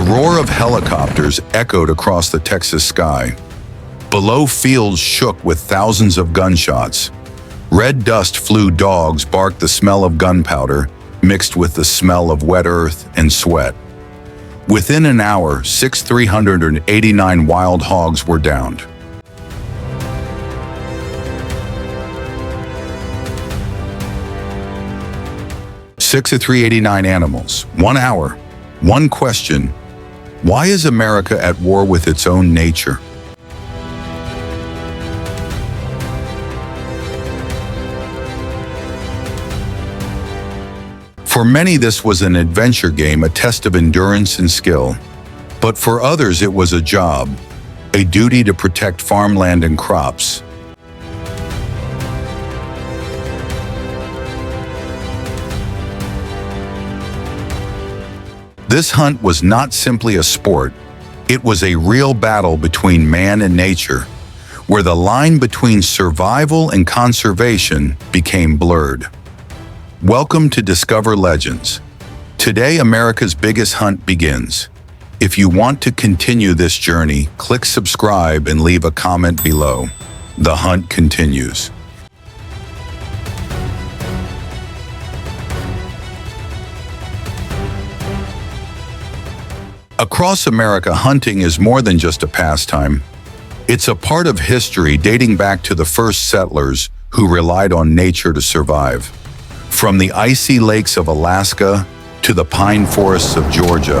roar of helicopters echoed across the Texas sky. Below, fields shook with thousands of gunshots. Red dust flew, dogs barked, the smell of gunpowder mixed with the smell of wet earth and sweat. Within an hour, 389 wild hogs were downed. Six of 389 animals. 1 hour. One question. Why is America at war with its own nature? For many, this was an adventure game, a test of endurance and skill. But for others, it was a job, a duty to protect farmland and crops. This hunt was not simply a sport, it was a real battle between man and nature, where the line between survival and conservation became blurred. Welcome to Discover Legends. Today, America's biggest hunt begins. If you want to continue this journey, click subscribe and leave a comment below. The hunt continues. Across America, hunting is more than just a pastime. It's a part of history dating back to the first settlers who relied on nature to survive. From the icy lakes of Alaska to the pine forests of Georgia,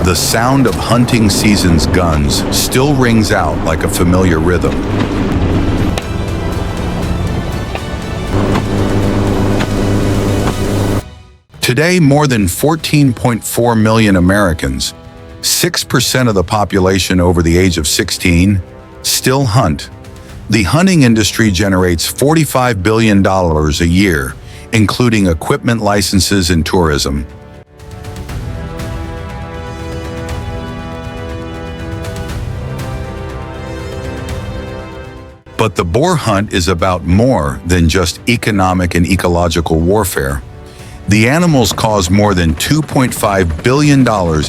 the sound of hunting season's guns still rings out like a familiar rhythm. Today, more than 14.4 million Americans, 6% of the population over the age of 16, still hunt. The hunting industry generates $45 billion a year, including equipment licenses and tourism. But the boar hunt is about more than just economic and ecological warfare. The animals cause more than $2.5 billion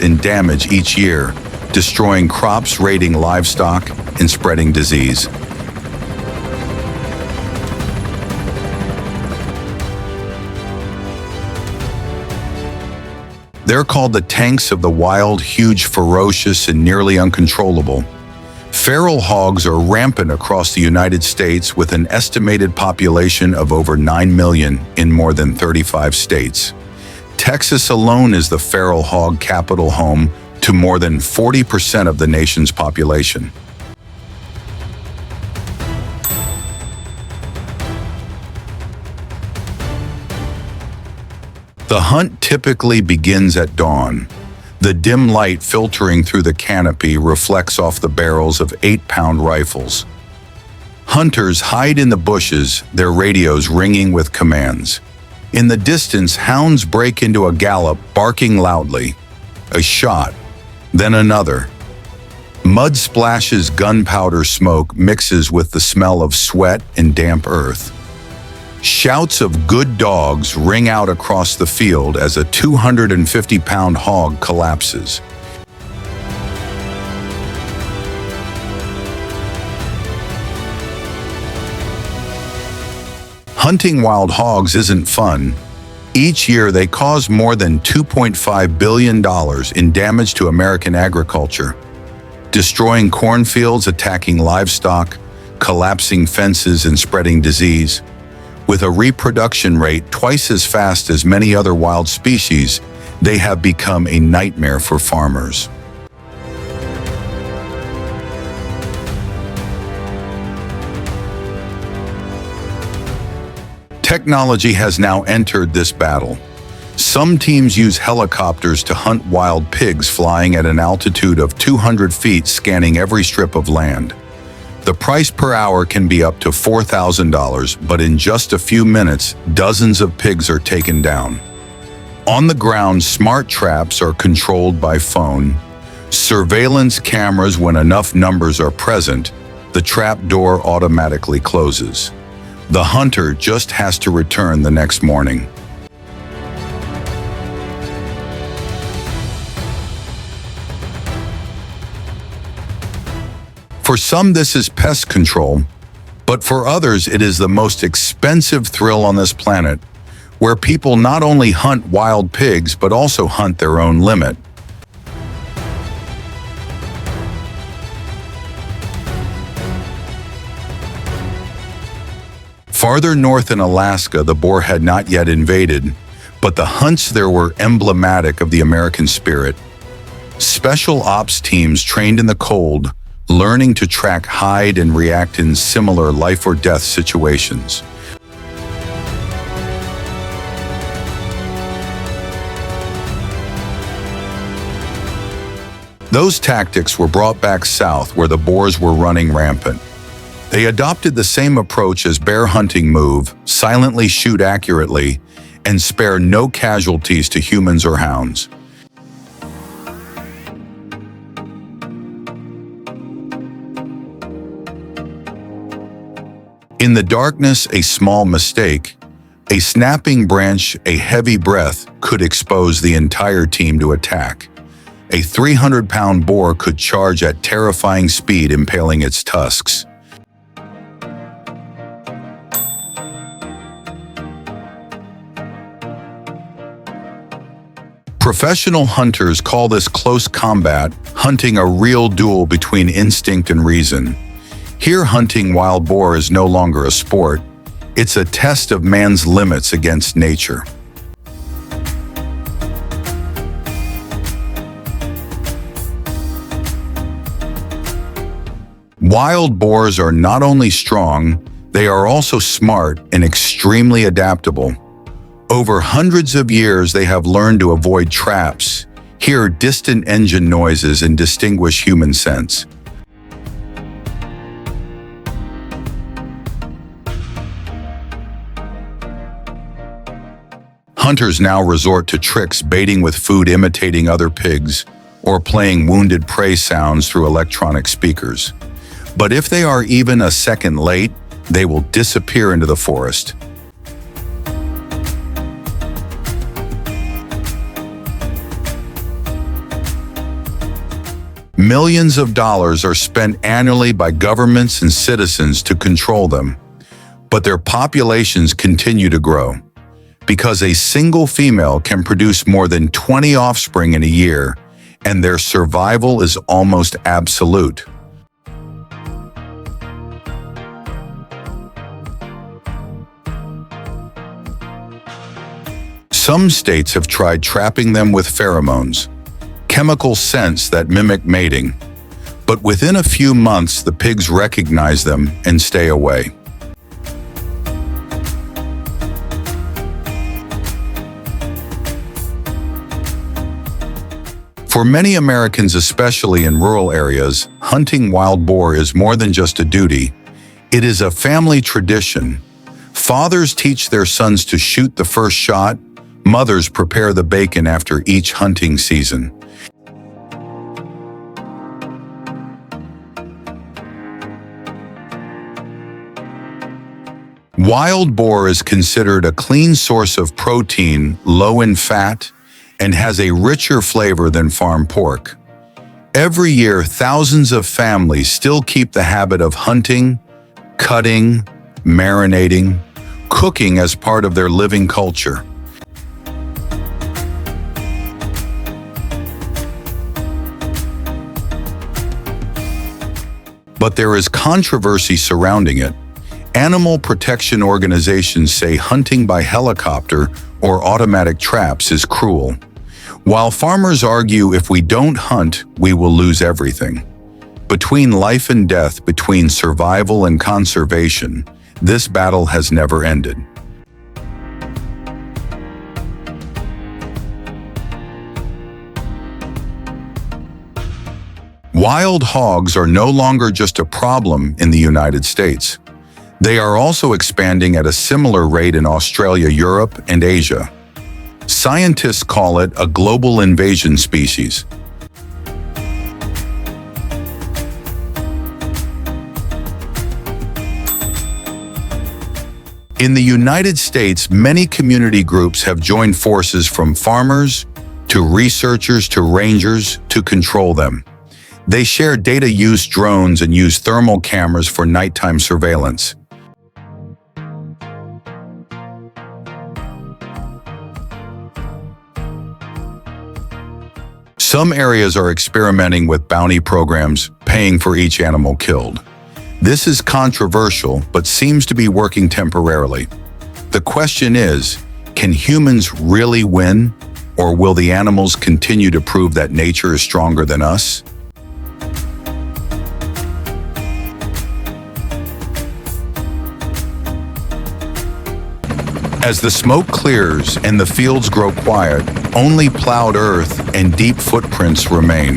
in damage each year, destroying crops, raiding livestock, and spreading disease. They're called the tanks of the wild, huge, ferocious, and nearly uncontrollable. Feral hogs are rampant across the United States with an estimated population of over 9 million in more than 35 states. Texas alone is the feral hog capital, home to more than 40% of the nation's population. The hunt typically begins at dawn. The dim light filtering through the canopy reflects off the barrels of 8-pound rifles. Hunters hide in the bushes, their radios ringing with commands. In the distance, hounds break into a gallop, barking loudly. A shot, then another. Mud splashes, gunpowder smoke mixes with the smell of sweat and damp earth. Shouts of "good dogs" ring out across the field as a 250-pound hog collapses. Hunting wild hogs isn't fun. Each year, they cause more than $2.5 billion in damage to American agriculture, destroying cornfields, attacking livestock, collapsing fences, and spreading disease. With a reproduction rate twice as fast as many other wild species, they have become a nightmare for farmers. Technology has now entered this battle. Some teams use helicopters to hunt wild pigs flying at an altitude of 200 feet, scanning every strip of land. The price per hour can be up to $4,000, but in just a few minutes, dozens of pigs are taken down. On the ground, smart traps are controlled by phone. Surveillance cameras, when enough numbers are present, the trap door automatically closes. The hunter just has to return the next morning. For some, this is pest control, but for others, it is the most expensive thrill on this planet, where people not only hunt wild pigs, but also hunt their own limit. Farther north in Alaska, the boar had not yet invaded, but the hunts there were emblematic of the American spirit. Special ops teams trained in the cold, learning to track, hide, and react in similar life-or-death situations. Those tactics were brought back south where the boars were running rampant. They adopted the same approach as bear hunting: move, silently shoot accurately, and spare no casualties to humans or hounds. In the darkness, a small mistake, a snapping branch, a heavy breath could expose the entire team to attack. A 300-pound boar could charge at terrifying speed, impaling its tusks. Professional hunters call this close combat, hunting a real duel between instinct and reason. Here, hunting wild boar is no longer a sport. It's a test of man's limits against nature. Wild boars are not only strong, they are also smart and extremely adaptable. Over hundreds of years, they have learned to avoid traps, hear distant engine noises, and distinguish human scents. Hunters now resort to tricks, baiting with food, imitating other pigs, or playing wounded prey sounds through electronic speakers. But if they are even a second late, they will disappear into the forest. Millions of dollars are spent annually by governments and citizens to control them, but their populations continue to grow. Because a single female can produce more than 20 offspring in a year, and their survival is almost absolute. Some states have tried trapping them with pheromones, chemical scents that mimic mating, but within a few months the pigs recognize them and stay away. For many Americans, especially in rural areas, hunting wild boar is more than just a duty. It is a family tradition. Fathers teach their sons to shoot the first shot. Mothers prepare the bacon after each hunting season. Wild boar is considered a clean source of protein, low in fat, and has a richer flavor than farm pork. Every year, thousands of families still keep the habit of hunting, cutting, marinating, cooking as part of their living culture. But there is controversy surrounding it. Animal protection organizations say hunting by helicopter or automatic traps is cruel, while farmers argue if we don't hunt, we will lose everything. Between life and death, between survival and conservation, this battle has never ended. Wild hogs are no longer just a problem in the United States. They are also expanding at a similar rate in Australia, Europe, and Asia. Scientists call it a global invasion species. In the United States, many community groups have joined forces, from farmers to researchers to rangers, to control them. They share data, use drones, and use thermal cameras for nighttime surveillance. Some areas are experimenting with bounty programs, paying for each animal killed. This is controversial, but seems to be working temporarily. The question is, can humans really win, or will the animals continue to prove that nature is stronger than us? As the smoke clears and the fields grow quiet, only plowed earth and deep footprints remain.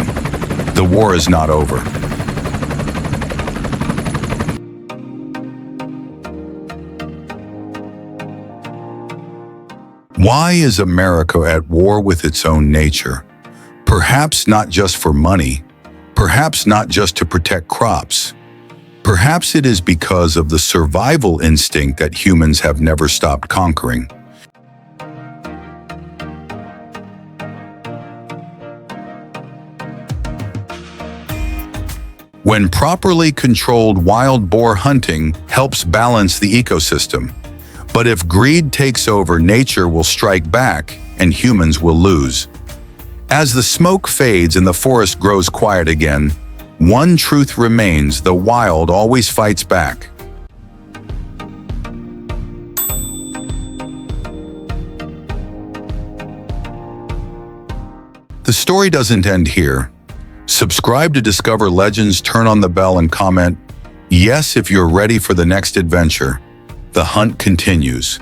The war is not over. Why is America at war with its own nature? Perhaps not just for money, perhaps not just to protect crops. Perhaps it is because of the survival instinct that humans have never stopped conquering. When properly controlled, wild boar hunting helps balance the ecosystem. But if greed takes over, nature will strike back and humans will lose. As the smoke fades and the forest grows quiet again, one truth remains: the wild always fights back. The story doesn't end here. Subscribe to discover legends, turn on the bell, and comment yes if you're ready for the next adventure. The hunt continues.